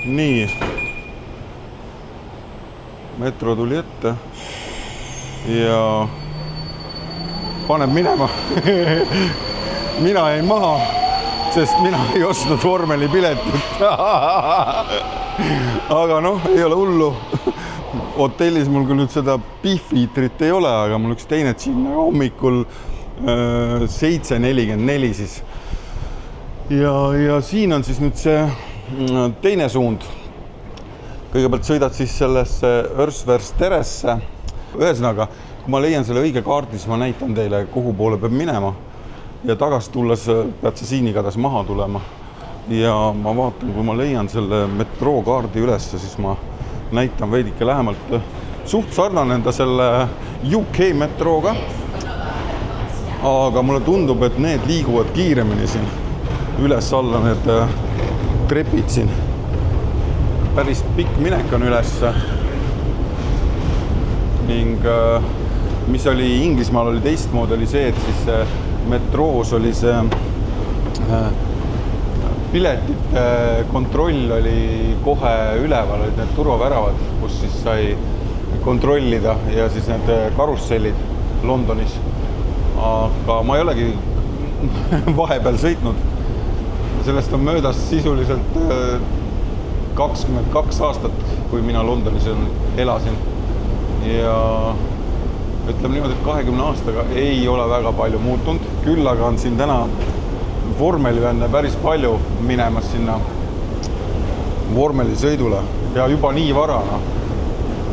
nii. Metro tuli ette ja paneb minema. Mina jäin maha, sest mina ei ostnud vormelipiletit. Aga noh, ei ole hullu. Hotellis mul küll nüüd seda beef-eaterit ei ole, aga mul üks teine sinna hommikul 7:44 siis. Ja siin on siis nüüd see teine suund. Kõigepealt sõidad siis sellesse Örsversteresse. Ühesõnaga, kui ma leian selle õige kaardi, siis ma näitan teile, kuhu poole peab minema. Ja tagasi tulles pead sa siin igatahes maha tulema. Ja ma vaatan, kui ma leian selle metrookaardi üles, siis ma näitan veidike lähemalt. Suht sarnane enda selle UK metrooga. Aga mulle tundub, et need liiguvad kiiremini siin. Üles-alla need trepid siin. Päris pikk minek on üles. Ning mis oli Inglismaal oli teistmoodi, oli see, et siis metroos oli see piletite kontroll oli kohe üleval, olid need turvaväravad, kus siis sai kontrollida ja siis need karussellid Londonis. Aga ma ei olegi vahepeal sõitnud. Sellest on möödas sisuliselt 22 aastat, kui mina Londonis elasin. Ja ütleme niimoodi, et 20 aastaga ei ole väga palju muutunud. Küll aga on siin täna vormelivänne päris palju minemas sinna vormelisõidule ja juba nii vara.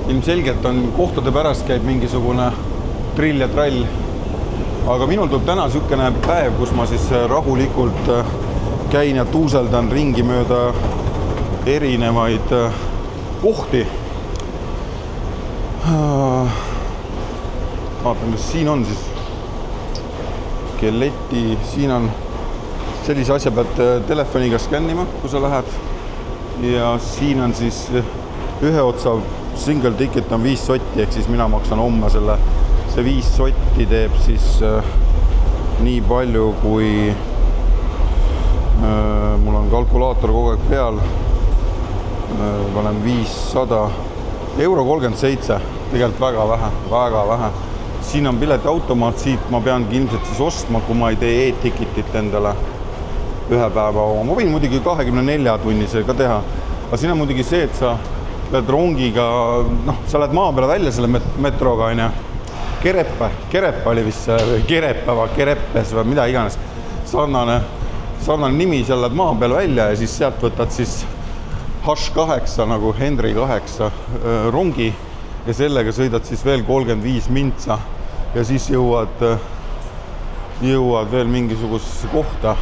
Ilmselgelt on kohtade pärast käib mingisugune trill ja trall. Aga minul tuleb täna niisugune päev, kus ma siis rahulikult käin ja tuuseldan ringi mööda erinevaid kohti. Vaatan, mis siin on siis Keleti, siin on sellise asja pealt telefoniga skännima, kui sa lähed. Ja siin on siis ühe otsa single ticket on 5 sotti, ehk siis mina maksan homme selle. See 5 sotti teeb siis nii palju, kui mul on kalkulaator kogu aeg peal. Panen 500 euro 37, tegelikult väga vähe. Siin on piletiautomaat, siit ma peangi ilmselt siis ostma, kui ma ei tee e-tikitit endale ühe päeva oma. Ma võin muidugi 24 tunnisega ka teha, aga siin on muidugi see, et sa pead rongiga, sa lähed maa peale välja selle metroga, Kerepa oli vist Kerepes või mida iganes. Sarnane nimi, seal lähed maa peale välja ja siis sealt võtad siis H8 nagu Henry 8 rongi ja sellega sõidad siis veel 35 mintsa ja siis jõuad veel mingisugusesse kohta.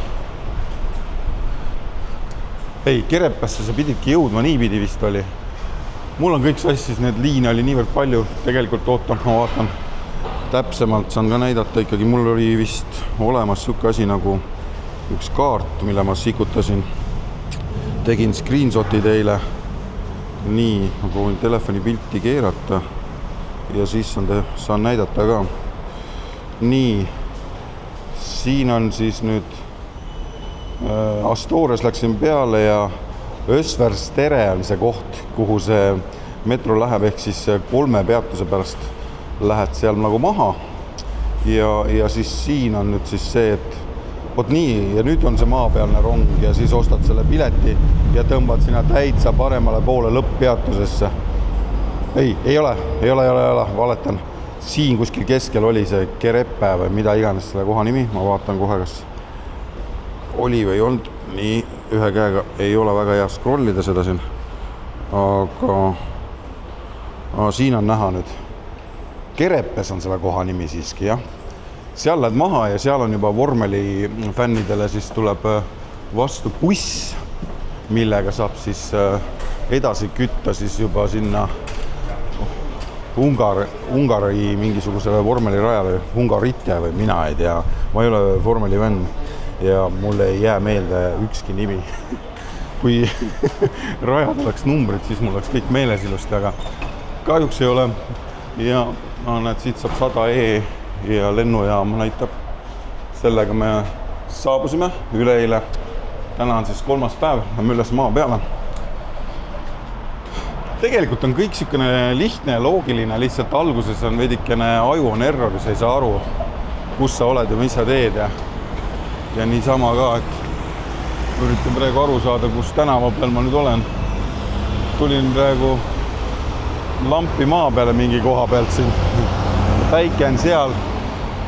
Ei, Kerepasse sa pididki jõudma, niipidi vist oli. Mul on kõik sassis, need liine oli niivõrd palju, tegelikult ootan, ma vaatan täpsemalt, saan ka näidata ikkagi, mul oli vist olemas siuke asi nagu üks kaart, mille ma sikutasin. Tegin screenshoti teile. Nii, ma proovin telefoni pilti keerata ja siis saan näidata ka. Nii, siin on siis nüüd Astores läksin peale ja Ösverstere on see koht, kuhu see metro läheb, ehk siis 3 peatuse pärast lähed seal nagu maha ja siis siin on nüüd siis see, et vot nii, ja nüüd on see maapealne rong ja siis ostad selle pileti ja tõmbad sinna täitsa paremale poole lõpppeatusesse. Ei ole, valetan. Siin kuskil keskel oli see Kerepe või mida iganes selle koha nimi. Ma vaatan kohe, kas oli või olnud. Nii, ühe käega ei ole väga hea scrollida seda siin. Aga siin on näha nüüd. Kerepes on selle koha nimi siiski, jah. Seal lähed maha ja seal on juba vormeli fännidele siis tuleb vastu buss, millega saab siis edasi kütta siis juba sinna Ungari mingisugusele vormeli rajale, Ungarite või mina ei tea. Ma ei ole vormeli fänn ja mulle ei jää meelde ükski nimi. Kui rajad oleks numbrid, siis mul oleks kõik meeles ilusti, aga kahjuks ei ole. Ja näed, siit saab 100 ja lennujaam näitab. Sellega me saabusime üleeile. Täna on siis 3. päev, lähme üles maa peale. tegelikult on kõik niisugune lihtne ja loogiline, lihtsalt alguses on veidikene aju on erroris, ei saa aru, kus sa oled ja mis sa teed ja niisama ka, et üritan praegu aru saada, kus tänava peal ma nüüd olen. Tulin praegu lampi maa peale mingi koha pealt siin. Päike on seal.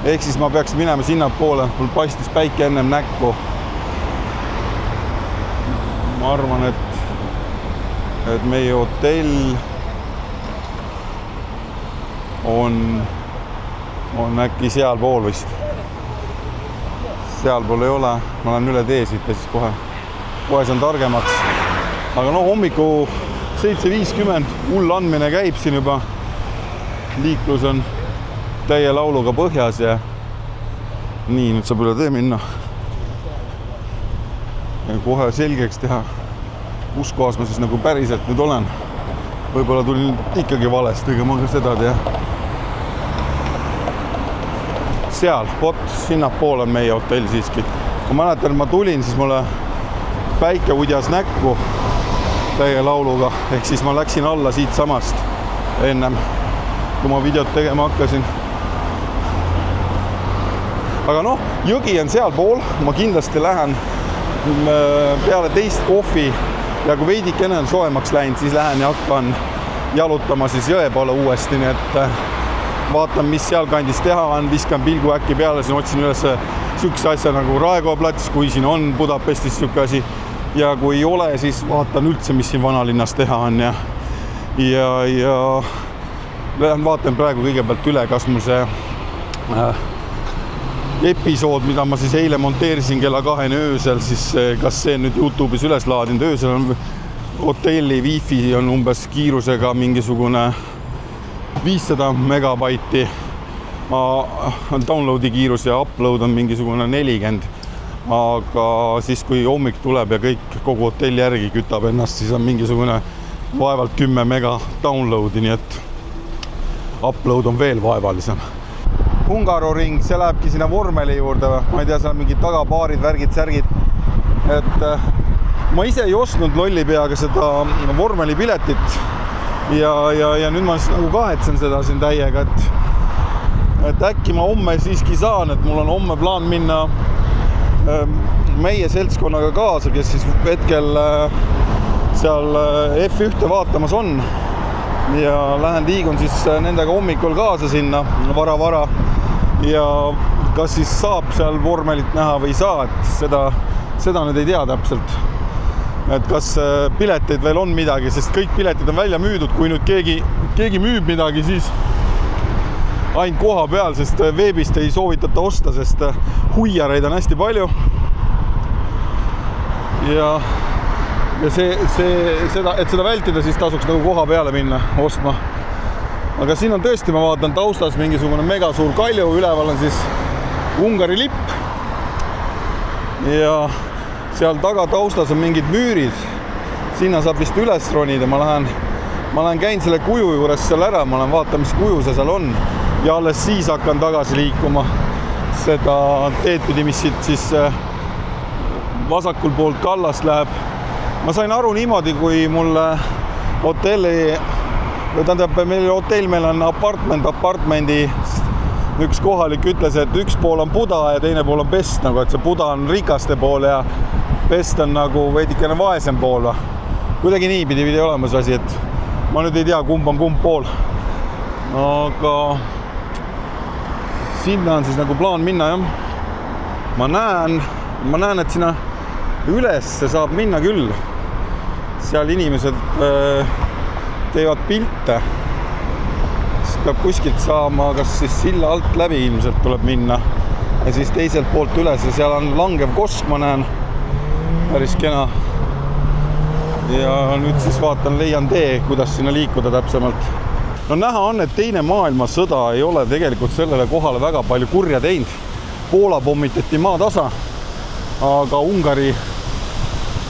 Ehk siis ma peaks minema sinna poole. Mul paistis päike ennem näkku. Ma arvan, et meie hotell on äkki seal pool vist. Seal pool ei ole. Ma olen üle tee siit ja siis kohe saan targemaks. Aga hommiku 7.50 hull andmine käib siin juba. Liiklus on täie lauluga põhjas ja nii, nüüd saab üle tee minna. Ja kohe selgeks teha, kus kohas ma siis nagu päriselt nüüd olen. Võib-olla tulin ikkagi valesti, ega ma ka seda tea. Seal, sinnapoole on meie hotell siiski. Kui mäletan, ma tulin, siis mulle päike udjas näkku täie lauluga, ehk siis ma läksin alla siit samast ennem, kui ma videot tegema hakkasin. Aga jõgi on seal pool, ma kindlasti lähen peale teist kohvi ja kui veidikene on soemaks läinud, siis lähen ja hakkan jalutama siis jõe poole uuesti, nii et vaatan, mis seal kandis teha on, viskan pilgu äkki peale, siin otsin üles sükse asja nagu Raekoja plats, kui siin on Budapestis süke asi. Ja kui ei ole, siis vaatan üldse, mis siin vanalinnas teha on ja lähen vaatan praegu kõigepealt üle, kas mul see episood, mida ma siis eile monteerisin kella 2 öösel, siis kas see nüüd YouTube'is üles laadinud. Öösel on hotelli wifi on umbes kiirusega mingisugune 500 megabaiti downloadi kiirus ja upload on mingisugune 40. Aga siis, kui hommik tuleb ja kogu hotelli järgi kütab ennast, siis on mingisugune vaevalt 10 mega downloadi, nii et upload on veel vaevalisem. Hungaroring, see lähebki sinna vormeli juurde. Ma ei tea, seal on mingid tagabaarid, värgid, särgid. Et ma ise ei ostnud lolli peaga seda vormeli piletit ja nüüd ma nagu kahetsen seda siin täiega, et äkki ma homme siiski saan, et mul on homme plaan minna meie seltskonnaga kaasa, kes siis hetkel seal F1 vaatamas on ja lähen liigun siis nendega hommikul kaasa sinna vara ja kas siis saab seal vormelit näha või ei saa, et seda nüüd ei tea täpselt, et kas pileteid veel on midagi, sest kõik piletid on välja müüdud. Kui nüüd keegi müüb midagi, siis ainult koha peal, sest veebist ei soovitata osta, sest huijareid on hästi palju ja et seda vältida, siis tasuks nagu koha peale minna ostma. Aga siin on tõesti, ma vaatan taustas mingisugune mega suur kalju, üleval on siis Ungari lipp ja seal taga taustas on mingid müürid. Sinna saab vist üles ronida, ma lähen käin selle kuju juures seal ära, ma lähen vaatan, mis kuju see seal on ja alles siis hakkan tagasi liikuma seda teed pidi, mis siit siis vasakul poolt kallast läheb. Ma sain aru niimoodi, kui mulle meil on apartmendi üks kohalik ütles, et üks pool on Buda ja teine pool on Pest, nagu et see Buda on rikaste pool ja Pest on nagu veidikene vaesem pool. Kuidagi nii pidi olema see asi, et ma nüüd ei tea, kumb on kumb pool. Aga sinna on siis nagu plaan minna, jah. Ma näen, et sinna üles saab minna küll. Seal inimesed teevad pilte. Siis peab kuskilt saama, kas siis silla alt läbi ilmselt tuleb minna. Ja siis teiselt poolt üles ja seal on langev kosk, ma näen. Päris kena. Ja nüüd siis vaatan, leian tee, kuidas sinna liikuda täpsemalt. No näha on, et teine maailmasõda ei ole tegelikult sellele kohale väga palju kurja teinud. Poola pommitati maatasa, aga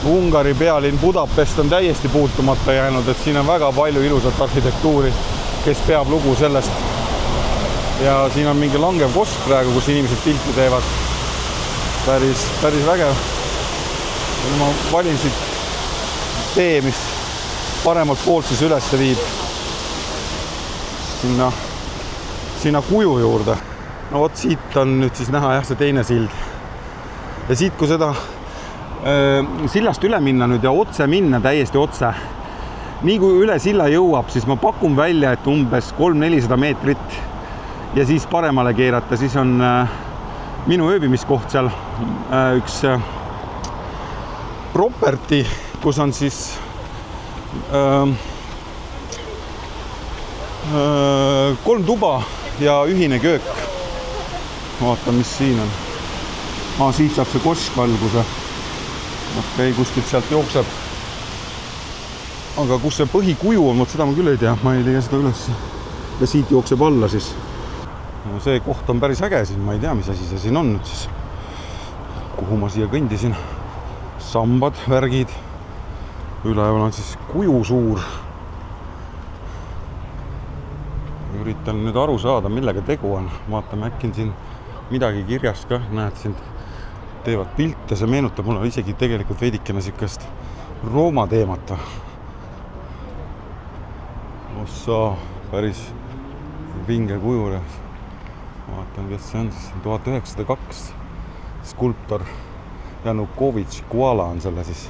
Ungari pealinn Budapest on täiesti puutumata jäänud, et siin on väga palju ilusat arhitektuuri, kes peab lugu sellest. Ja siin on mingi langev kosk praegu, kus inimesed pilti teevad. Päris vägev. Ma valin siit tee, mis paremalt poolt siis üles viib sinna kuju juurde. No vot, siit on nüüd siis näha jah, see teine sild. Ja siit, kui seda sillast üle minna nüüd ja otse minna, täiesti otse, nii kui üle silla jõuab, siis ma pakun välja, et umbes 300-400 meetrit ja siis paremale keerata, siis on minu ööbimiskoht seal üks property, kus on siis 3 tuba ja ühine köök. Vaata, mis siin on. Siit saab see kosk alguse. Okei, kuskilt sealt jookseb. Aga kus see põhikuju on, seda ma küll ei tea, ma ei tea seda üles. Ja siit jookseb alla siis. No see koht on päris äge siin, ma ei tea, mis asi see siin on nüüd siis. Kuhu ma siia kõndisin. Sambad, värgid. Üleval on siis kuju suur. Üritan nüüd aru saada, millega tegu on. Vaatame, äkki siin midagi kirjas ka. Näed, siin teevad pilte. See meenutab mulle isegi tegelikult veidikene sikast Rooma teemata. Ossa, päris vinge kuju. Vaatan, kes see on. 1902 skulptor Janukovitš Kuala on selle siis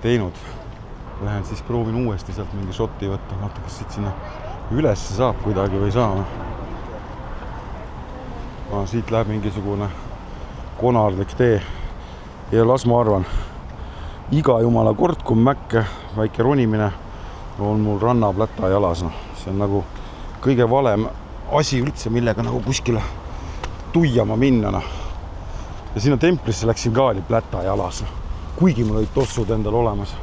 teinud. Lähen siis proovin uuesti sealt mingi šoti võtta. Vaata, kas siit sinna üles saab kuidagi või saa. Siit läheb mingisugune konarlik tee. Ja las ma arvan, iga jumala kord, kui mäkke väike ronimine on mul rannapläta jalas. See on nagu kõige valem asi üldse, millega nagu kuskile tuiama minna. Ja sinna templisse läksin ka oli pläta jalas. Kuigi mul olid tossud endal olemas.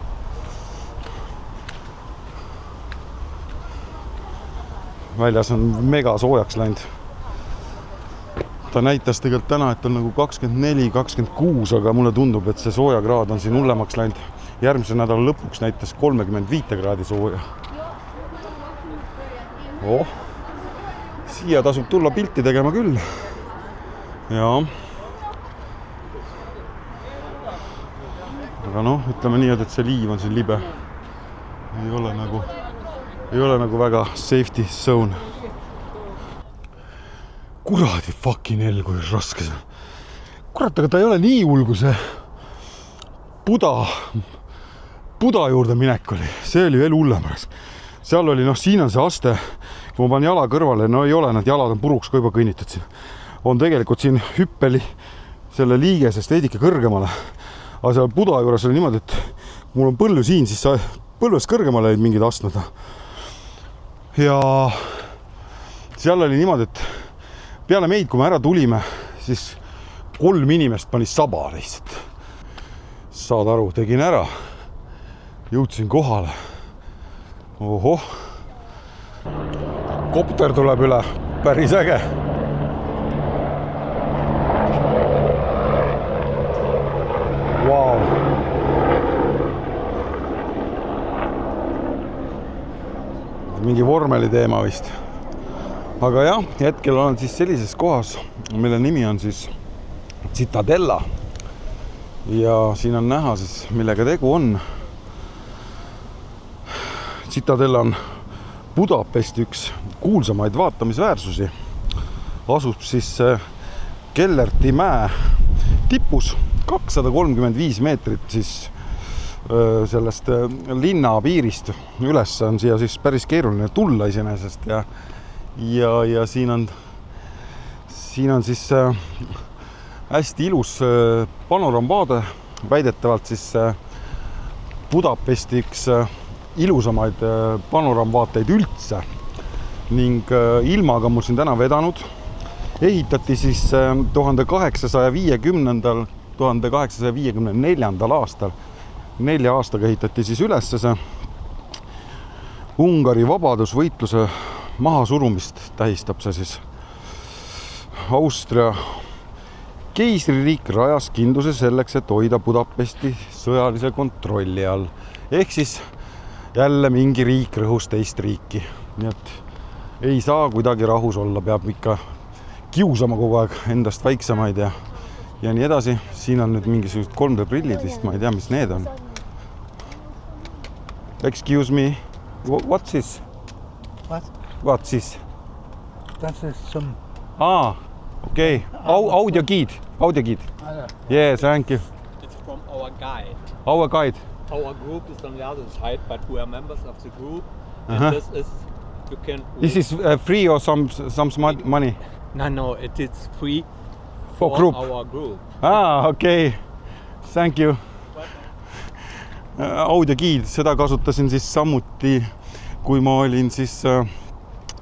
Väljas on mega soojaks läinud. Ta näitas tegelikult täna, et on nagu 24-26, aga mulle tundub, et see soojakraad on siin hullemaks läinud. Järgmise nädala lõpuks näitas 35 kraadi sooja. Siia tasub tulla pilti tegema küll. Ja. Aga noh, ütleme nii, et see liiv on siin libe. Ei ole nagu väga safety zone. Kuradi fucking hell, kui raske see. Kurat, aga ta ei ole nii hull, kui see Buda juurde minek oli. See oli veel hullemas. Seal oli, siin on see aste. Kui ma panen jala kõrvale, ei ole, need jalad on puruks ka juba kõnnitud siin. On tegelikult siin hüppeli selle liigesest veidike kõrgemale. Aga seal Buda juures oli niimoodi, et kui mul on põllu siin, siis põlves kõrgemale olid mingid astmed. Ja seal oli niimoodi, et peale meid, kui me ära tulime, siis 3 inimest pani saba lihtsalt. Saad aru, tegin ära. Jõudsin kohale. Ohoh. Kopter tuleb üle. Päris äge. Vau. Mingi vormeli teema vist. Aga jah, hetkel olen siis sellises kohas, mille nimi on siis Citadella. Ja siin on näha siis, millega tegu on. Citadella on Budapesti üks kuulsamaid vaatamisväärsusi. Asub siis Kellerti mäe tipus 235 meetrit siis sellest linna piirist üles on siia siis päris keeruline tulla iseenesest ja siin on siis hästi ilus panoramvaade, väidetavalt siis Budapesti üks ilusamaid panoramvaateid üldse ning ilmaga mul siin täna vedanud. Ehitati siis 1854. aastal 4 aastaga ehitati siis üles see Ungari vabadusvõitluse mahasurumist tähistab see siis. Austria keisririik rajas kindluse selleks, et hoida Budapesti sõjalise kontrolli all. Ehk siis jälle mingi riik rõhus teist riiki. Nii et ei saa kuidagi rahus olla, peab ikka kiusama kogu aeg endast väiksemaid ja nii edasi. Siin on nüüd mingisugused 3D prillid vist, ma ei tea, mis need on. Excuse me. What's this? What? What's this? Das ist zum... Okay. Audioguide. Audioguide. Yeah, thank you. It's from our guide. Our guide. Our group is on the other side, but we are members of the group. Uh-huh. And this is, you can... This is free or some money? No, it is free For group. our group. Okay. Thank you. Audioguide, seda kasutasin siis samuti, kui ma olin siis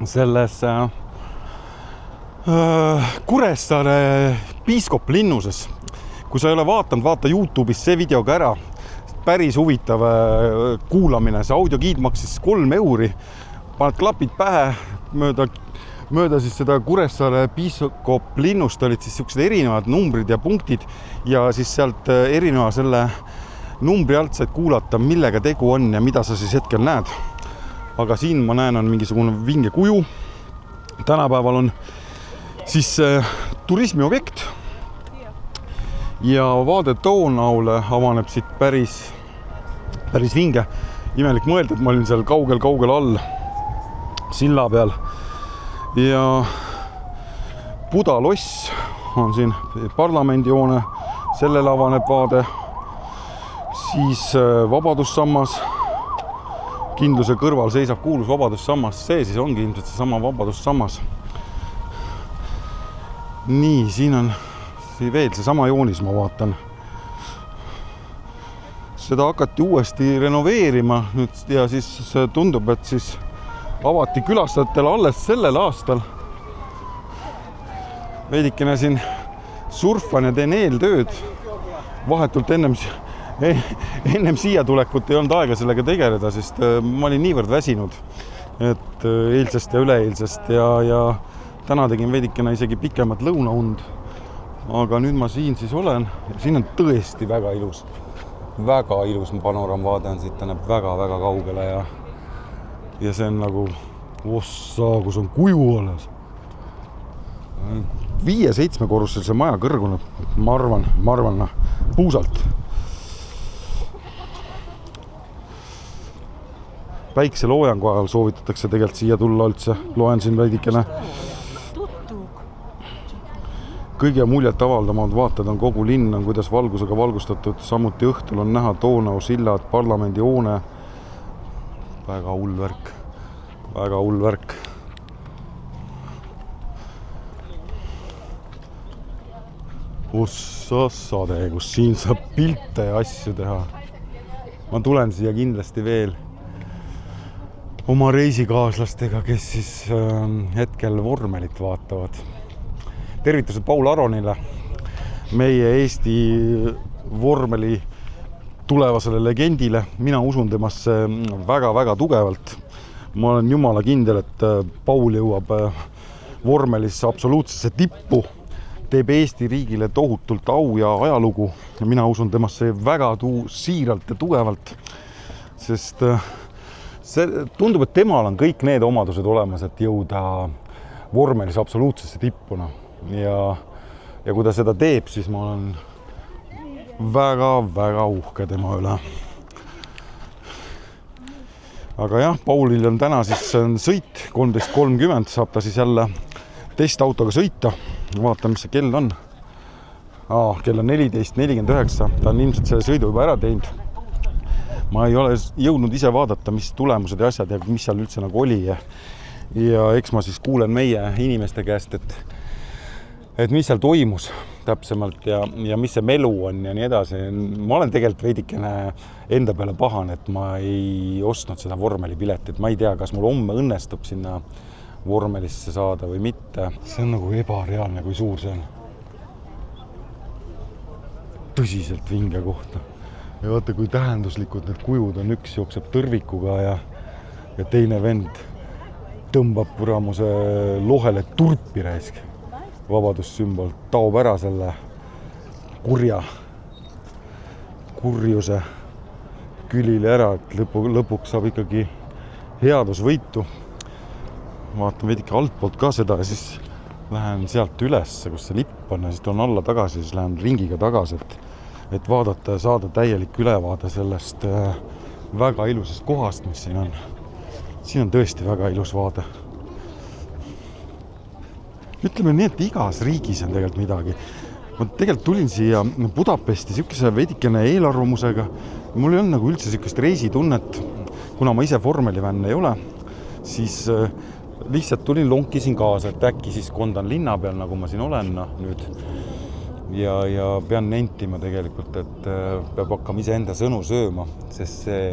selles Kuressaare piiskoplinnuses. Kui sa ei ole vaatanud, vaata YouTube'is see video ka ära. Päris huvitav kuulamine. See audiogiid maksis 3 €. Paned klapid pähe mööda siis seda Kuressaare piiskoplinnust olid siis siuksed erinevad numbrid ja punktid ja siis sealt erineva selle numbri alt said kuulata, millega tegu on ja mida sa siis hetkel näed. Aga siin ma näen on mingisugune vinge kuju. Tänapäeval on siis turismiobjekt ja vaade Donaule avaneb siit päris vinge. Imelik mõelda, et ma olin seal kaugel all silla peal ja Buda loss on siin parlamendihoone, sellele avaneb vaade, siis Vabadussammas, kindluse kõrval seisab kuulus Vabadussammas, see siis ongi ilmselt seesama Vabadussammas. Nii, siin on veel seesama joonis, ma vaatan. Seda hakati uuesti renoveerima nüüd ja siis tundub, et siis avati külastajatele alles sellel aastal. Veidikene siin surfan ja teen eeltööd. Vahetult ennem siia tulekut ei olnud aega sellega tegeleda, sest ma olin niivõrd väsinud, et eilsest ja üleeilsest ja täna tegin veidikene isegi pikemat lõunaund. Aga nüüd ma siin siis olen ja siin on tõesti väga ilus panoramvaade on siit, ta näeb väga kaugele ja see on nagu ossaa, kus on kuju alles. 5-7 korrusel see maja kõrgune, ma arvan puusalt. Päikseloojangu ajal soovitatakse tegelikult siia tulla üldse. Loen siin veidikene. Kõige muljet avaldamad vaated on kogu linn, on kuidas valgusega valgustatud. Samuti õhtul on näha Donau sillad, parlamendi hoone. Väga hull värk. Ossade, kus siin saab pilte ja asju teha. Ma tulen siia kindlasti veel oma reisikaaslastega, kes siis hetkel vormelit vaatavad. Tervitused Paul Aronile, meie Eesti vormeli tulevasele legendile. Mina usun temasse väga tugevalt. Ma olen jumala kindel, et Paul jõuab vormelisse absoluutsesse tippu, teeb Eesti riigile tohutult au ja ajalugu. Ja mina usun temasse väga siiralt ja tugevalt, sest tundub, et temal on kõik need omadused olemas, et jõuda vormelis absoluutsesse tippuna. Ja kui ta seda teeb, siis ma olen väga uhke tema üle. Aga jah, Paulil on täna siis sõit 13.30, saab ta siis jälle testautoga sõita. Vaatan, mis see kell on. Kell on 14.49, ta on ilmselt selle sõidu juba ära teinud. Ma ei ole jõudnud ise vaadata, mis tulemused ja asjad ja mis seal üldse nagu oli. Ja eks ma siis kuulen meie inimeste käest, et mis seal toimus täpsemalt ja mis see melu on ja nii edasi. Ma olen tegelikult veidikene enda peale pahan, et ma ei ostnud seda vormelipiletit. Ma ei tea, kas mul homme õnnestub sinna vormelisse saada või mitte. See on nagu ebareaalne, kui suur see on. Tõsiselt vinge kohta. Ja vaata, kui tähenduslikud need kujud on. Üks jookseb tõrvikuga ja teine vend tõmbab puramuse lohele turpi raisk. Vabadussümbol taob ära selle kurjuse külile ära, et lõpuks saab ikkagi headusvõitu. Vaatan veidike altpoolt ka seda ja siis lähen sealt üles, kus see lipp on ja siis on alla tagasi, siis lähen ringiga tagasi, et vaadata ja saada täielik ülevaade sellest, väga ilusast kohast, mis siin on. Siin on tõesti väga ilus vaade. Ütleme nii, et igas riigis on tegelikult midagi. Ma tegelikult tulin siia Budapesti siukese veidikene eelarvamusega. Mul ei olnud nagu üldse siukest reisitunnet, kuna ma ise vormelivänn ei ole, siis lihtsalt tulin lonkisin kaasa, et äkki siis kondan linna peal, nagu ma siin olen nüüd. Ja pean nentima tegelikult, et peab hakkama ise enda sõnu sööma, sest see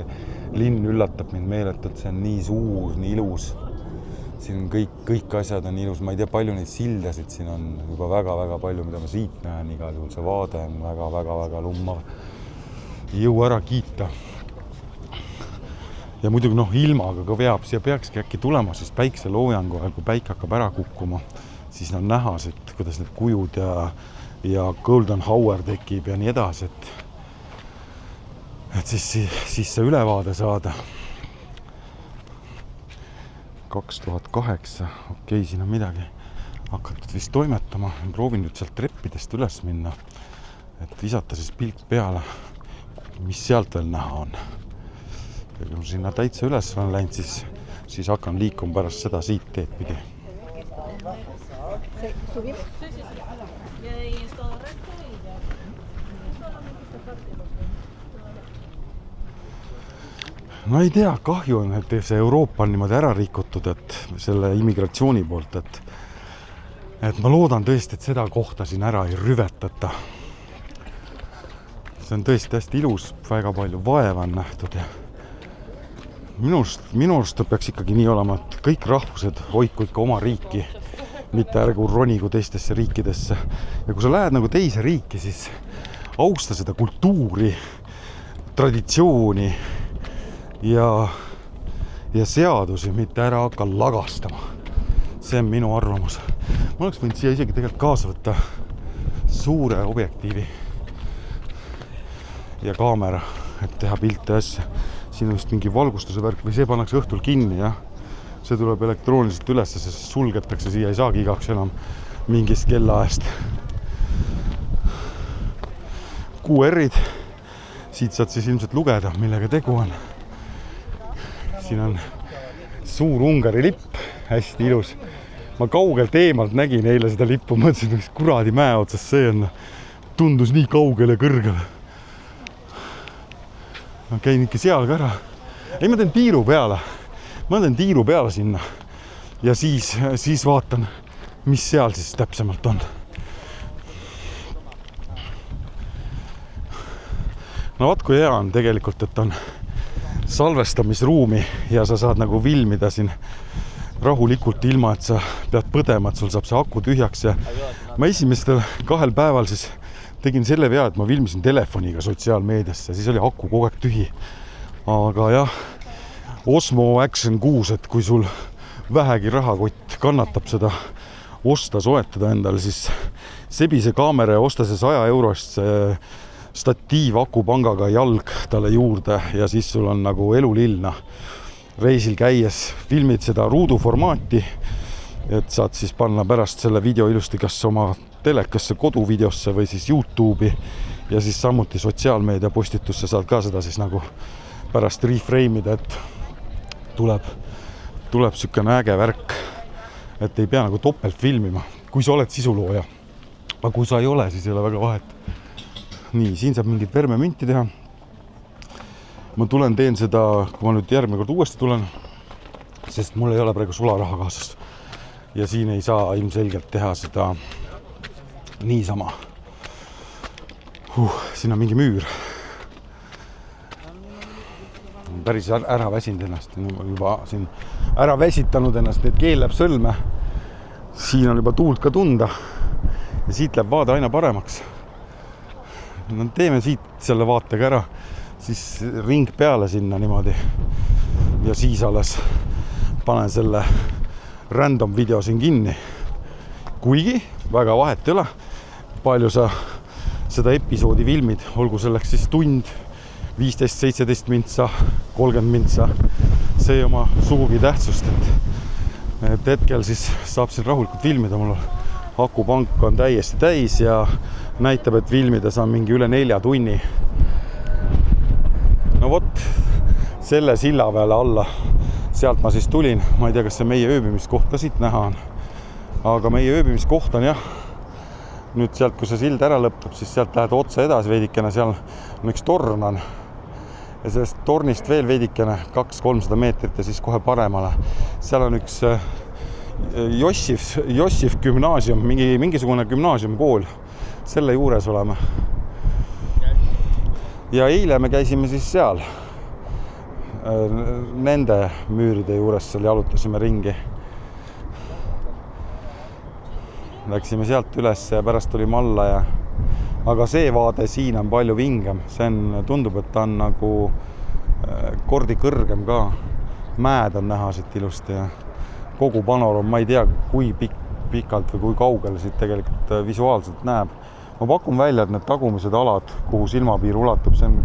linn üllatab mind meeletult, see on nii suur, nii ilus. Siin kõik asjad on ilus, ma ei tea, palju neid sildasid siin on juba väga-väga palju, mida ma siit näen, igal juhul see vaade on väga-väga lummav. Ei jõu ära kiita. Ja muidugi ilmaga ka veab, siia peakski äkki tulema siis päikseloojangu ajal, kui päike hakkab ära kukkuma, siis on näha, et kuidas need kujud ja golden hour tekib ja nii edasi, et siis see ülevaade saada. 2008, okei, siin on midagi hakatud vist toimetama. Proovin nüüd sealt treppidest üles minna, et visata siis pilk peale, mis sealt veel näha on. Ja kui sinna täitsa üles on läinud, siis hakkan liikuma pärast seda siit teed pidi. No ei tea, kahju on, et see Euroopa on niimoodi ära rikutud, et selle immigratsiooni poolt, et ma loodan tõesti, et seda kohta siin ära ei rüvetata. See on tõesti hästi ilus, väga palju vaeva on nähtud ja minu arust peaks ikkagi nii olema, et kõik rahvused hoidku ikka oma riiki, mitte ärgu ronigu teistesse riikidesse. Ja kui sa lähed nagu teise riiki, siis austa seda kultuuri, traditsiooni ja seadusi, mitte ära hakka lagastama. See on minu arvamus. Ma oleks võinud siia isegi tegelikult kaasa võtta suure objektiivi ja kaamera, et teha pilte asja. Siin on vist mingi valgustuse värk või see pannakse õhtul kinni, jah. See tuleb elektrooniliselt üles, sest sulgetakse, siia ei saagi igaks enam mingist kellaajast. QR-id, siit saad siis ilmselt lugeda, millega tegu on. Siin on suur Ungari lipp, hästi ilus. Ma kaugelt eemalt nägin eile seda lippu, mõtlesin, mis kuradi mäe otsas see on. Tundus nii kaugel ja kõrgel. Ma käin ikka seal ka ära. Ei, ma teen tiiru peale. Ma teen tiiru peale sinna. Ja siis vaatan, mis seal siis täpsemalt on. No vaat kui hea on tegelikult, et on salvestamisruumi ja sa saad nagu filmida siin rahulikult ilma, et sa pead põdema, et sul saab see aku tühjaks. Ja ma esimestel 2 päeval siis tegin selle vea, et ma filmisin telefoniga sotsiaalmeediasse, siis oli aku kogu aeg tühi. Aga jah, Osmo Action 6, et kui sul vähegi rahakott kannatab seda osta, soetada endale, siis sebi see kaamera ja osta see 100 eurost statiiv akupangaga jalg talle juurde ja siis sul on nagu elulilna reisil käies. Filmid seda ruuduformaati, et saad siis panna pärast selle video ilusti kas oma telekasse, koduvideosse või siis YouTube'i ja siis samuti sotsiaalmeedia postitusse saad ka seda siis nagu pärast reframe'ida, et tuleb sükene äge värk, et ei pea nagu topelt filmima, kui sa oled sisulooja. Aga kui sa ei ole, siis ei ole väga vahet. Nii, siin saab mingit vermemünti teha. Ma teen seda, kui ma nüüd järgmine kord uuesti tulen, sest mul ei ole praegu sularaha kaasas. Ja siin ei saa ilmselgelt teha seda niisama. Siin on mingi müür. Päris ära väsinud ennast, juba siin ära väsitanud ennast, et keel läheb sõlme. Siin on juba tuult ka tunda ja siit läheb vaade aina paremaks. No, teeme siit selle vaatega ära, siis ring peale sinna niimoodi ja siis alles panen selle random video siin kinni. Kuigi väga vahet ei ole, palju sa seda episoodi filmid, olgu selleks siis tund, 15-17 mintsa, 30 mintsa, see ei oma sugugi tähtsust, et hetkel siis saab siin rahulikult filmida. Mul akupank on täiesti täis ja näitab, et filmida saan mingi üle 4 tunni. No vot, selle silla peale alla. Sealt ma siis tulin, ma ei tea, kas see meie ööbimiskoht ka siit näha on, aga meie ööbimiskoht on jah, nüüd sealt, kui see sild ära lõpeb, siis sealt lähed otse edasi veidikene, seal on üks torn on ja sellest tornist veel veidikene 200-300 meetrit ja siis kohe paremale. Seal on üks Jossif gümnaasium, mingisugune gümnaasiumkool, selle juures oleme. Ja eile me käisime siis seal nende müüride juures, seal jalutasime ringi. Läksime sealt üles ja pärast tulime alla ja aga see vaade siin on palju vingem. See on, tundub, et ta on nagu kordi kõrgem ka. Mäed on näha siit ilusti ja kogu panoram, ma ei tea, kui pikalt või kui kaugele siit tegelikult visuaalselt näeb. Ma pakun välja, et need tagumised alad, kuhu silmapiir ulatub, see on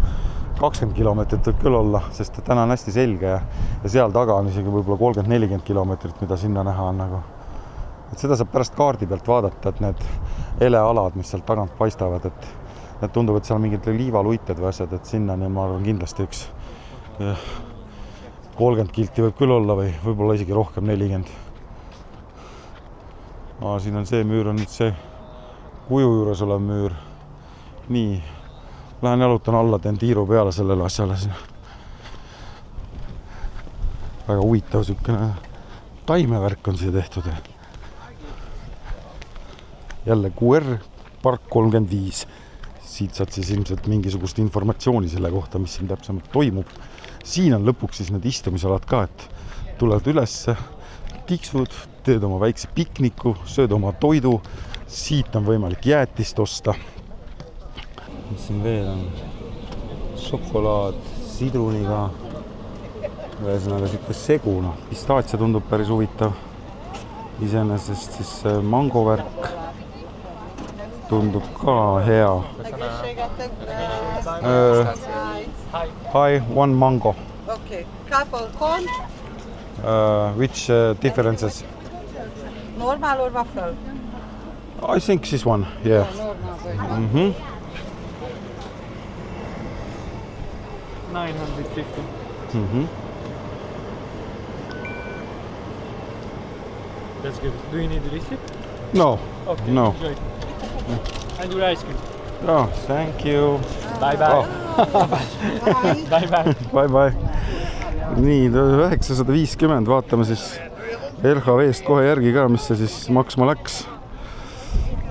20 kilomeetrit võib küll olla, sest täna on hästi selge ja seal taga on isegi võib-olla 30-40 kilomeetrit, mida sinna näha on nagu. Et seda saab pärast kaardi pealt vaadata, et need elealad, mis sealt tagant paistavad, et tundub, et seal on mingid liivaluited või asjad, et sinna nii ma arvan kindlasti üks 30 kilti võib küll olla või võib-olla isegi rohkem 40. Siin on see müür, on nüüd see kuju juures olev müür. Nii, lähen jalutan alla, teen tiiru peale sellele asjale siin. Väga huvitav sükene taimevärk on siia tehtud. Jälle QR Park 35. Siit saad siis ilmselt mingisugust informatsiooni selle kohta, mis siin täpsemalt toimub. Siin on lõpuks siis need istumisalad ka, et tuled üles, tiksud, teed oma väikse pikniku, sööd oma toidu. Siit on võimalik jäätist osta. Mis siin veel on? Šokolaad, sidruniga. Ühesõnaga siuke seguna. Pistaatsia tundub päris huvitav. Iseenesest siis mangovärk tundub ka hea. Hi, one mango. Okay, couple corn, Which differences? normal or waffle? I think this one, yeah. Normal. 950. That's good. Do you need the receipt? No, Okay, no. enjoy. And your ice cream. Oh, thank you. Bye-bye. Bye-bye. Bye-bye. Nii, 950, vaatame siis LHV-st kohe järgi ka, mis see siis maksma läks.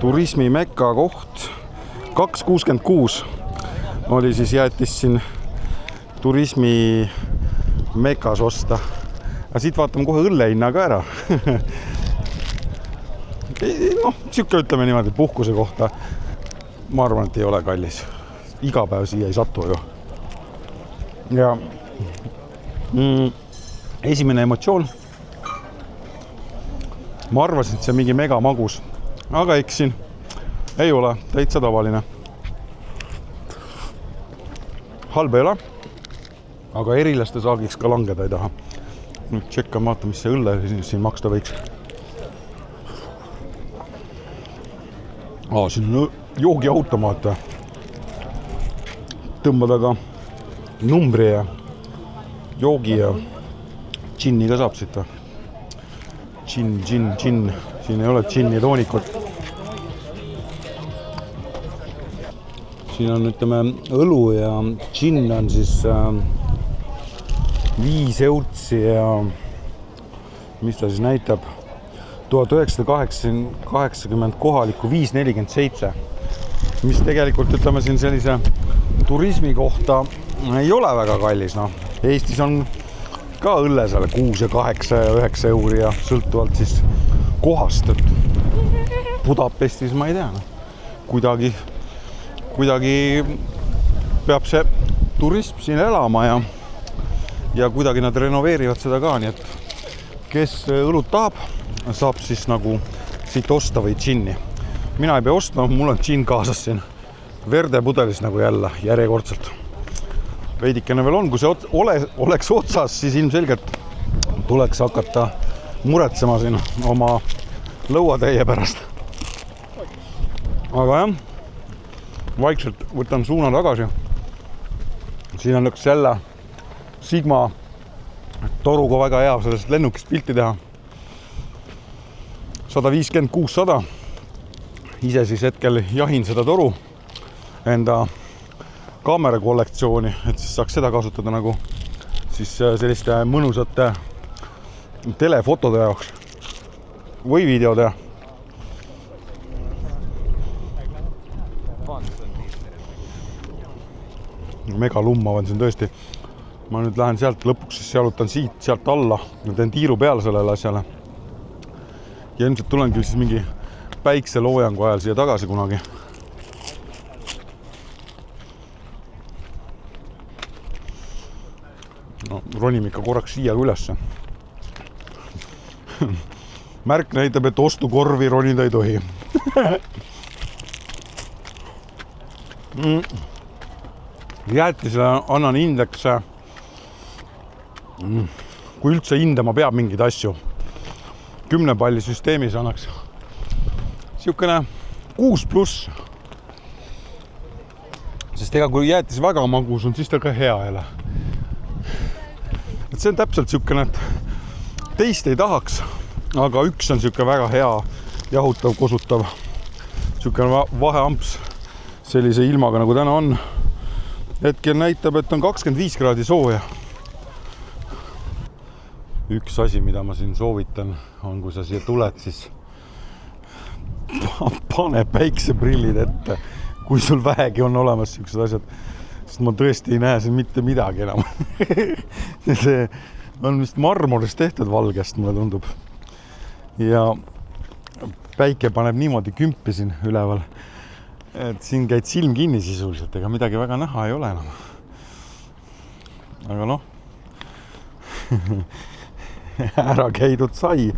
Turismi mekka koht 266 oli siis jäätis siin turismi mekas osta. Aga siit vaatame kohe õllehinna ka ära. No, siuke ütleme niimoodi puhkuse kohta. Ma arvan, et ei ole kallis. Iga päev siia ei satu ju. Ja esimene emotsioon. Ma arvasin, et see on mingi mega magus. Aga eksin. Ei ole. Täitsa tavaline. Halb ei ole. Aga erilaste saagiks ka langeda ei taha. Nüüd tšekkan, vaata, mis see õlle siin maksta võiks. Siin on joogiautomaat. Tõmbada ka numbri ja joogi ja džinni ka saab siit. Džinn. Siin ei ole džinni toonikut. Siin on, ütleme, õlu ja džinn on siis 5 eurtsi ja mis ta siis näitab? 1980 kohalikku 5,47, mis tegelikult, ütleme, siin sellise turismi kohta ei ole väga kallis. No. Eestis on ka õlle seal 6 ja 8 ja 9 euri ja sõltuvalt siis kohast. Budapestis ma ei tea. Kuidagi peab see turism siin elama ja kuidagi nad renoveerivad seda ka, nii et kes õlut tahab, saab siis nagu siit osta või džinni. Mina ei pea ostma, mul on džinn kaasas siin verde pudelis nagu jälle järjekordselt. Veidikene veel on, kui see oleks otsas, siis ilmselgelt tuleks hakata muretsema siin oma lõuatäie pärast. Aga jah, vaikselt võtan suuna tagasi. Siin on üks jälle Sigma toruga väga hea sellest lennukist pilti teha. 150-600. Ise siis hetkel jahin seda toru enda kaamera kollektsiooni, et siis saaks seda kasutada nagu siis selliste mõnusate telefotode jaoks või videode. Mega lummav on siin tõesti. Ma nüüd lähen sealt lõpuks, siis jalutan sealt alla ja teen tiiru peale sellele asjale. Ja ilmselt tulengi siis mingi päikseloojangu ajal siia tagasi kunagi. No, ronime ikka korraks siia ülesse. Märk näitab, et ostukorvi ronida ei tohi. Jäätisele annan hindeks, kui üldse hindama peab mingeid asju. 10 palli süsteemis annaks siukene 6+. Sest ega kui jäätis väga magus on, siis ta ka hea jälle. Et see on täpselt siukene, et teist ei tahaks, aga üks on siuke väga hea, jahutav, kosutav. Siukene vaheamps sellise ilmaga nagu täna on. Hetkel näitab, et on 25 kraadi sooja. Üks asi, mida ma siin soovitan, on, kui sa siia tuled, siis pane päikseprillid ette, kui sul vähegi on olemas siuksed asjad. Sest ma tõesti ei näe siin mitte midagi enam. See on vist marmorist tehtud valgest, mulle tundub. Ja päike paneb niimoodi kümpi siin üleval, et siin käid silm kinni sisuliselt, ega midagi väga näha ei ole enam. Aga noh, ära käidud sai.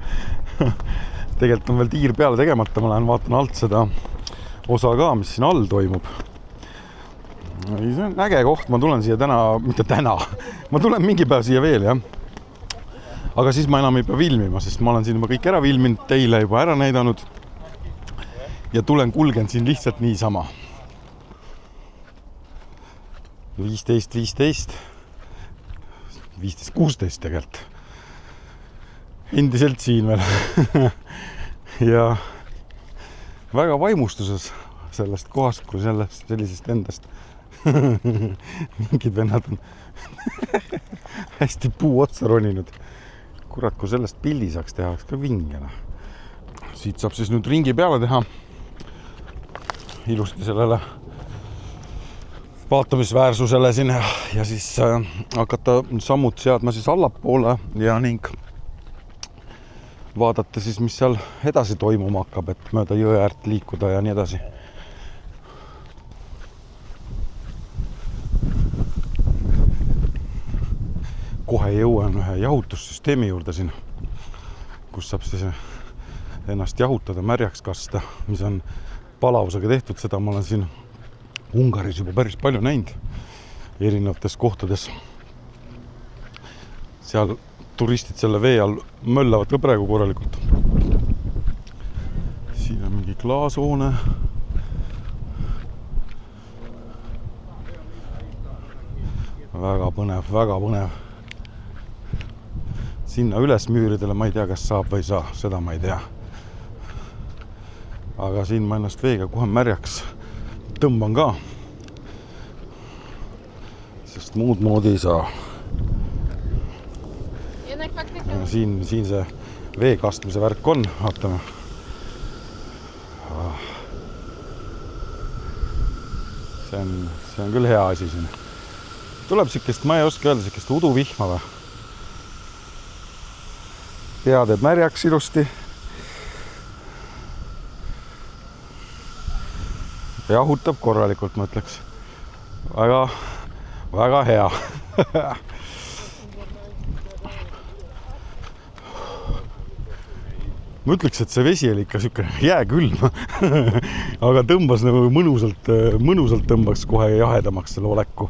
Tegelikult on veel tiir peale tegemata, ma lähen vaatan alt seda osa ka, mis siin all toimub. See on äge koht, ma tulen siia mitte täna, ma tulen mingi päev siia veel, jah. Aga siis ma enam ei pea filmima, sest ma olen siin juba kõik ära filminud, teile juba ära näidanud. Ja kulgen siin lihtsalt niisama. 15-16 tegelikult. Endiselt siin veel. Ja väga vaimustuses sellest kohast kui sellisest endast. Mingid vennad on hästi puu otsa roninud. Kurat, kui sellest pildi saaks teha, oleks ka vingena. Siit saab siis nüüd ringi peale teha. Ilusti sellele vaatamisväärsusele siin ja siis hakata sammud seadma siis allapoole ja ning vaadata siis, mis seal edasi toimuma hakkab, et mööda jõe äärt liikuda ja nii edasi. Kohe jõuan ühe jahutussüsteemi juurde siin, kus saab siis ennast jahutada, märjaks kasta, mis on palavusega tehtud. Seda ma olen siin Ungaris juba päris palju näinud erinevates kohtades. Seal turistid selle vee all möllavad ka praegu korralikult. Siin on mingi klaashoone. Väga põnev, väga põnev. Sinna üles müüridele ma ei tea, kas saab või ei saa, seda ma ei tea. Aga siin ma ennast veega kohe märjaks tõmban ka, sest muud moodi ei saa. Ja siin see vee kastmise värk on, vaatame. See on küll hea asi siin. Tuleb sikest, ma ei oska öelda, sikest uduvihma või? Pea teeb märjaks ilusti. Jahutab korralikult, ma ütleks. Väga hea. Ma ütleks, et see vesi oli ikka siuke jääkülm. Aga tõmbas nagu mõnusalt tõmbaks kohe jahedamaks selle oleku.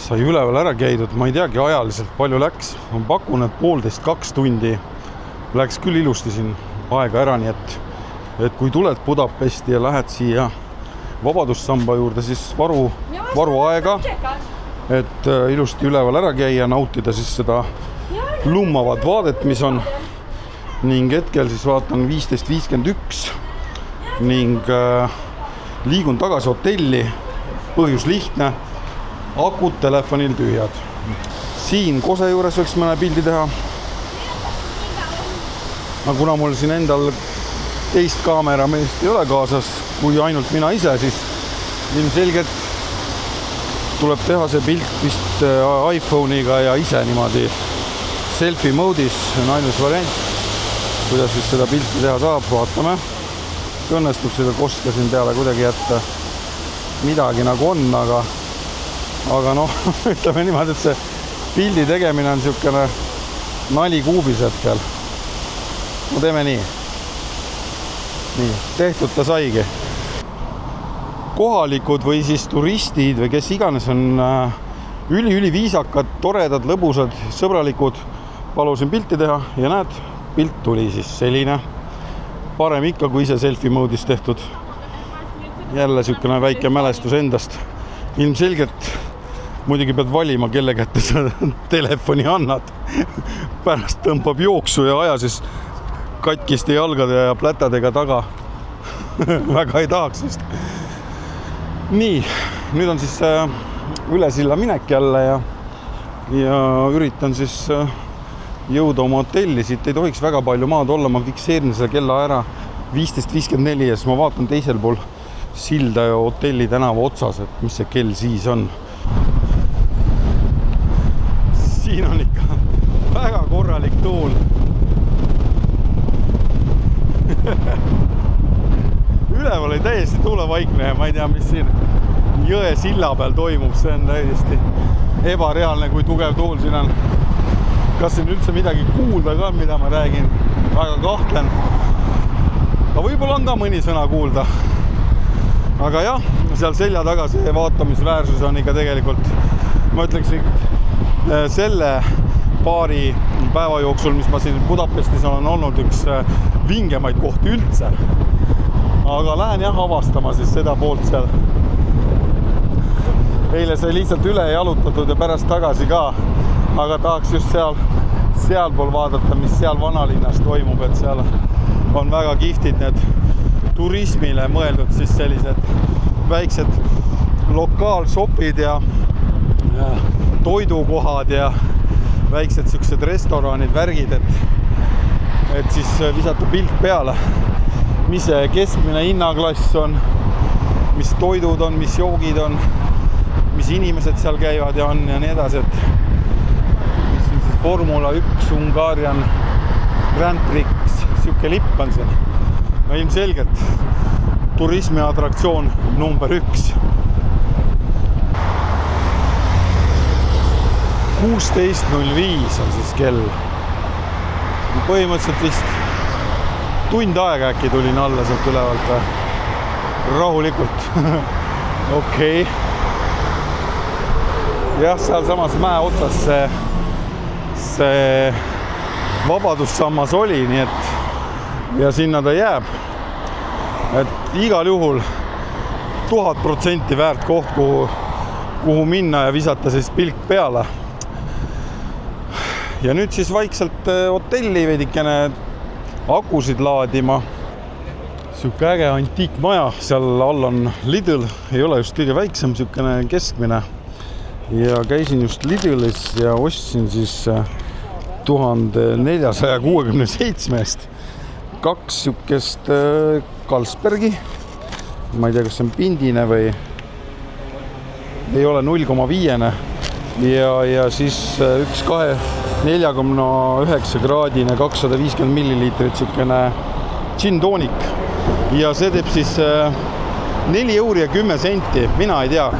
Sai üleval ära käidud, ma ei teagi ajaliselt palju läks. Ma pakun, et 1,5–2 tundi läks küll ilusti siin aega ära, nii et kui tuled Budapesti ja lähed siia Vabadussamba juurde, siis varu aega et ilusti üleval ära käia, nautida siis seda lummavat vaadet, mis on. Ning hetkel siis vaatan 15.51 ning liigun tagasi hotelli. Põhjus lihtne, akud telefonil tühjad. Siin Kose juures võiks mõne pildi teha. Aga kuna mul siin endal teist kaamerameest ei ole kaasas, kui ainult mina ise, siis ilmselgelt tuleb teha see pilt vist iPhone'iga ja ise niimoodi selfie mode'is on ainus variant, kuidas siis seda pilti teha saab, vaatame. Õnnestub seda koska siin peale kuidagi jätta. Midagi nagu on, aga noh, ütleme niimoodi, et see pildi tegemine on niisugune nali kuubis hetkel. No teeme nii. Nii, tehtud ta saigi. Kohalikud või siis turistid või kes iganes on üli viisakad, toredad, lõbusad, sõbralikud. Palusin pilti teha ja näed, pilt tuli siis selline. Parem ikka, kui ise selfie mode'is tehtud. Jälle niisugune väike mälestus endast. Ilmselgelt muidugi pead valima, kelle kätte sa telefoni annad. Pärast tõmbab jooksu ja aja siis katkiste jalgade ja plätadega taga. Väga ei tahaks vist. Nii, nüüd on siis üle silla minek jälle ja üritan siis jõuda oma hotelli. Siit ei tohiks väga palju maad olla, ma fikseerin selle kella ära 15.54 ja siis ma vaatan teisel pool silda ja hotelli tänava otsas, et mis see kell siis on. Siin on ikka väga korralik tuul. Üleval oli täiesti tuulevaikne ja ma ei tea, mis siin jõe silla peal toimub. See on täiesti ebareaalne, kui tugev tuul siin on. Kas siin üldse midagi kuulda ka, mida ma räägin? Väga kahtlen. Aga võib-olla on ka mõni sõna kuulda. Aga jah, seal selja taga see vaatamisväärsus on ikka tegelikult, ma ütleks, selle paari päeva jooksul, mis ma siin Budapestis olen olnud, üks vingemaid kohti üldse. Aga lähen jah avastama siis seda poolt seal. Eile sai lihtsalt üle jalutatud ja pärast tagasi ka. Aga tahaks just seal pool vaadata, mis seal vanalinnas toimub, et seal on väga kihvtid need turismile mõeldud siis sellised väiksed lokaalshopid ja toidukohad ja väiksed siuksed restoranid, värgid, et siis visata pilt peale, mis see keskmine hinnaklass on, mis toidud on, mis joogid on, mis inimesed seal käivad ja on ja nii edasi, et mis on siis Formula 1 Hungarian Grand Prix, siuke lipp on siin. No ilmselgelt turismi atraktsioon number 1. 16.05 on siis kell. Põhimõtteliselt vist tund aega äkki tulin alla sealt ülevalt. Rahulikult. Okei. Jah, seal samas mäe otsas see vabadussammas oli, nii et ja sinna ta jääb. Et igal juhul 1000% väärt koht, kuhu minna ja visata siis pilk peale. Ja nüüd siis vaikselt hotelli veidikene akusid laadima. Siuke äge antiikmaja, seal all on Lidl, ei ole just kõige väiksem, siukene keskmine. Ja käisin just Lidlis ja ostsin siis 1467-st 2 siukest Carlsbergi. Ma ei tea, kas see on pindine või ei ole 0,5-ne. Ja siis üks 49 kraadine 250 milliliitrit siukene gin tonic. Ja see teeb siis 4 € ja 10 senti. Mina ei tea,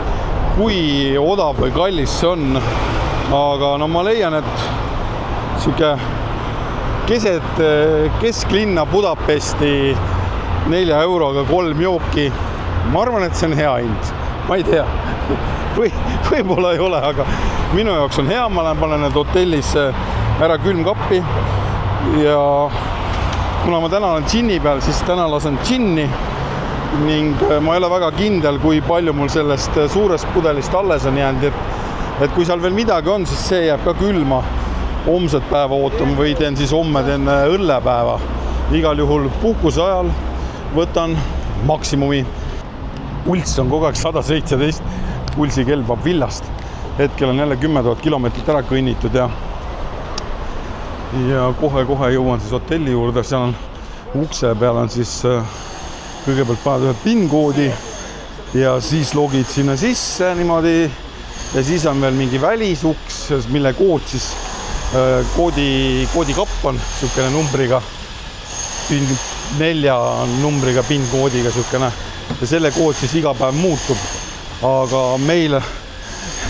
kui odav või kallis see on. Aga no ma leian, et siuke keset kesklinna Budapesti 4 euroga 3 jooki. Ma arvan, et see on hea hind. Ma ei tea. Võib-olla ei ole, aga minu jaoks on hea. Ma panen need hotellis ära külmkappi ja kuna ma täna olen džinni peal, siis täna lasen džinni ning ma ei ole väga kindel, kui palju mul sellest suurest pudelist alles on jäänud. et kui seal veel midagi on, siis see jääb ka külma homset päeva ootama või teen siis homme õllepäeva. Igal juhul puhkuse ajal võtan maksimumi. Pulss on kogu aeg 117, pulsi kelbab villast. Hetkel on jälle 10 000 kilomeetrit ära kõnnitud ja kohe jõuan siis hotelli juurde. Seal on ukse peal on siis kõigepealt paned ühe PIN-koodi ja siis logid sinna sisse niimoodi ja siis on veel mingi välisuks, mille kood siis koodikapp on niisugune numbriga 4 numbriga PIN-koodiga niisugune ja selle kood siis iga päev muutub, aga meil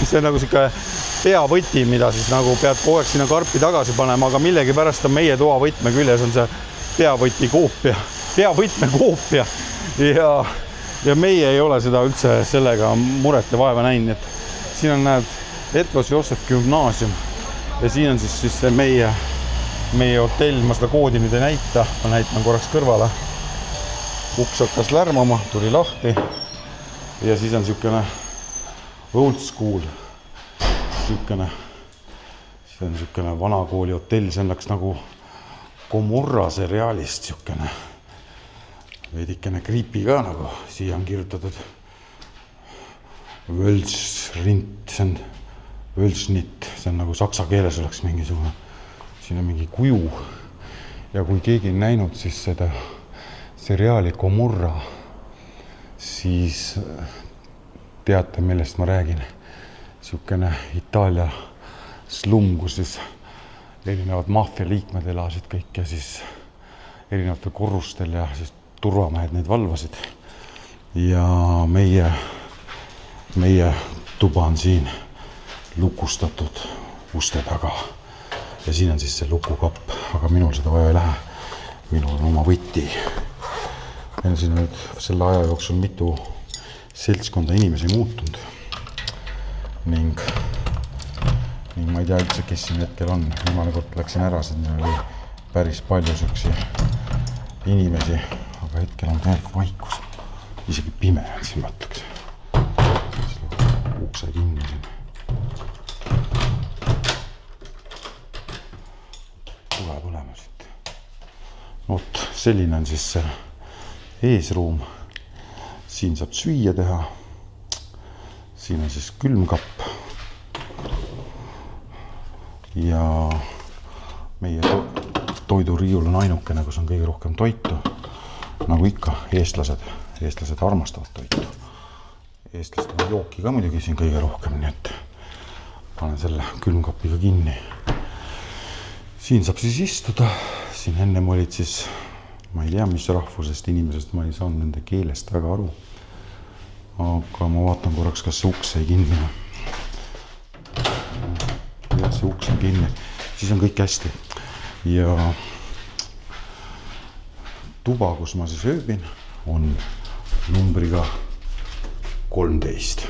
see on nagu niisugune peavõti, mida siis nagu pead kogu aeg sinna karpi tagasi panema, aga millegi pärast on meie toavõtme küljes on see peavõtme koopia ja meie ei ole seda üldse sellega muret ja vaeva näinud, et siin on näed Etvos Joosef Gümnaasium ja siin on siis see meie hotell, ma seda koodi nüüd ei näita, ma näitan korraks kõrvale. Uks hakkas lärmama, tuli lahti ja siis on niisugune old school, see on niisugune vanakooli hotell, see on nagu Gomorra seriaalist niisugune veidikene creepy ka nagu, siia on kirjutatud Völsnit, see on nagu saksa keeles oleks mingisugune, siin on mingi kuju ja kui keegi on näinud siis seda seriaali Gomorra, siis teate, millest ma räägin. Niisugune Itaalia slum, kus siis erinevad maffia liikmed elasid kõik ja siis erinevatel korrustel ja siis turvamehed neid valvasid. Ja meie tuba on siin lukustatud uste taga ja siin on siis see lukukapp, aga minul seda vaja ei lähe. Minul on oma võti. Meil on siin nüüd selle aja jooksul mitu seltskonda inimesi muutunud ning ma ei tea üldse, kes siin hetkel on. Viimane kord läksin ära, siin oli päris palju selliseid inimesi, aga hetkel on täielik vaikus. Isegi pime on siin mõtleks. Ukse kinni siin. Tuleb olema siit. Oot, selline on siis see eesruum. Siin saab süüa teha. Siin on siis külmkapp. Ja meie toiduriiul on ainukene, kus on kõige rohkem toitu. Nagu ikka, eestlased armastavad toitu. Eestlased on jooki ka muidugi siin kõige rohkem, nii et panen selle külmkapiga kinni. Siin saab siis istuda. Siin ennem olid siis, ma ei tea, mis rahvusest inimesest, ma ei saanud nende keelest väga aru. Aga ma vaatan korraks, kas see uks ei kinni. Ja see uks on kinni. Siis on kõik hästi. Ja tuba, kus ma siis ööbin, on numbriga 13.